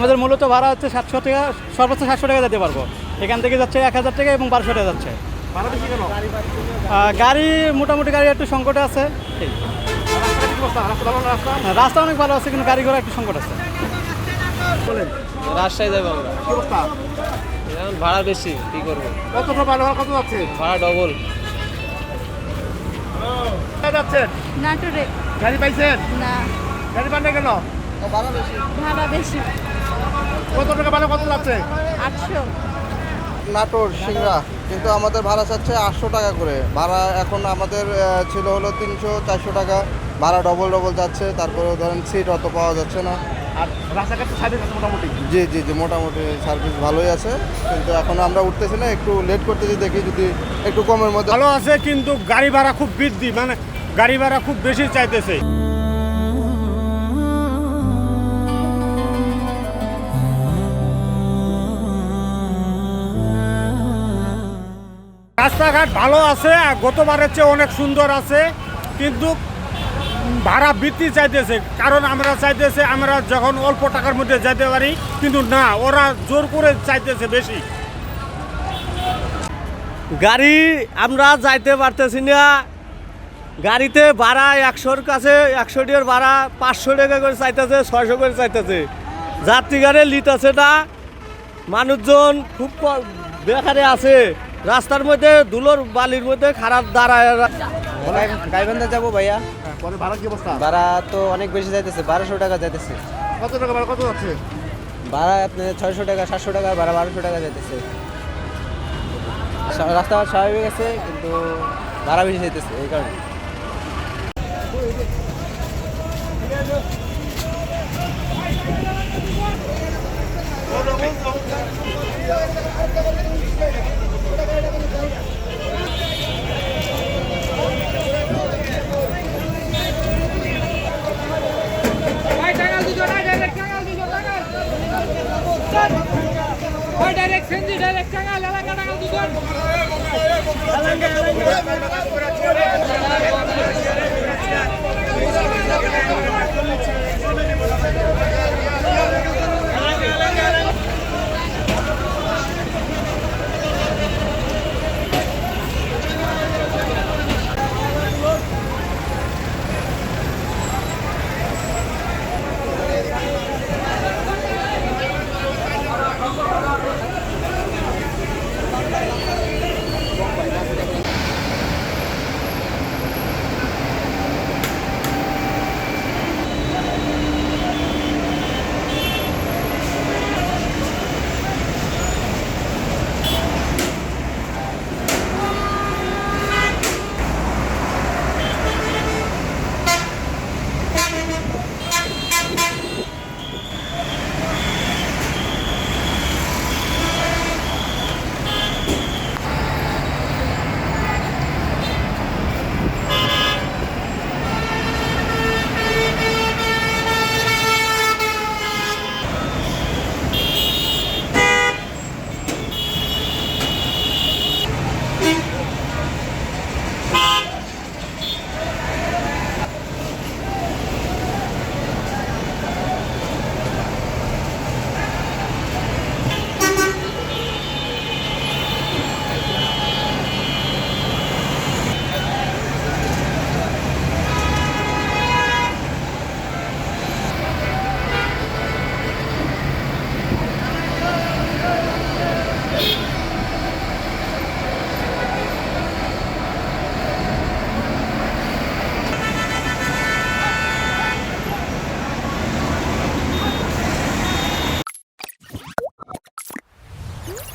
আমাদের মূলত ভাড়া হচ্ছে 700 টাকা, সর্বোচ্চ 700 টাকা যেতে পারবো। এখান থেকে যাচ্ছে 1000 টাকা এবং 1200 টাকা যাচ্ছে। ভাড়া বেশি কেন? গাড়ি মোটামুটি গাড়ি একটু সংকটে আছে। ঠিক রাস্তা অনেক ভালো আছে, কিন্তু গাড়ি ঘোড়া একটু সংকট আছে। রাজশাহী যাবো আমরা। কি অবস্থা? এখন ভাড়া বেশি, কি করবো? কতটা ভাড়া কত যাচ্ছে? ভাড়া ডবল। কোথায় যাচ্ছেন? নাটোরে। গাড়ি পাইছেন? না, গাড়ি পান না কেন? ভাড়া বেশি। কত টাকা ভাড়া কত যাচ্ছে? 800। নাটোর সিংড়া, কিন্তু আমাদের ভাড়া চাচ্ছে 800 টাকা করে। ভাড়া এখন আমাদের ছিল হলো 300-400 টাকা, ভাড়া ডবল যাচ্ছে। তারপরে ধরেন সিট অত পাওয়া যাচ্ছে না। আর রাস্তাঘাট তো সাইডে আছে মোটামুটি। জি জি জি, মোটামুটি সার্ভিস ভালোই আছে, কিন্তু এখন আমরা উঠতেছি না, একটু লেট করতেছি, দেখি যদি একটু কমের মধ্যে। ভালো আছে, কিন্তু গাড়ি ভাড়া খুব বৃদ্ধি, মানে গাড়ি ভাড়া খুব বেশি চাইতেছে। রাস্তাঘাট ভালো আছে, গতবারের চেয়ে অনেক সুন্দর আছে, কিন্তু ভাড়া বৃদ্ধি চাইতেছে। কারণ আমরা চাইতেছে আমরা যখন অল্প টাকার মধ্যে যেতে পারি, কিন্তু না, ওরা জোর করে চাইতেছে বেশি। গাড়ি আমরা যাইতে পারতেছি না। গাড়িতে ভাড়া 100-র কাছে, 100 টাকার ভাড়া 500 টাকা করে চাইতেছে, 600 করে চাইতেছে। যাত্রী গাড়ি লিতেছে না, মানুষজন খুব বেকারে আছে। রাস্তার মধ্যে ধুলোর বালির মধ্যে খারাপ দাঁড়ায়। গাইবান্ধা যাবো ভাইয়া। পরে ভাড়া কি অবস্থা? ভাড়া তো অনেক বেশি যাইতেছে, 1200 টাকা যাইতেছে। কত টাকা ভাড়া কত যাচ্ছে? ভাড়া আপনার 600 টাকা, 700 টাকা, ভাড়া 1200 টাকা যাইতেছে। রাস্তাঘাট স্বাভাবিক আছে, কিন্তু ভাড়া বেশি যাইতেছে এই কারণে। ডাইরেক্ট টাঙ্গাল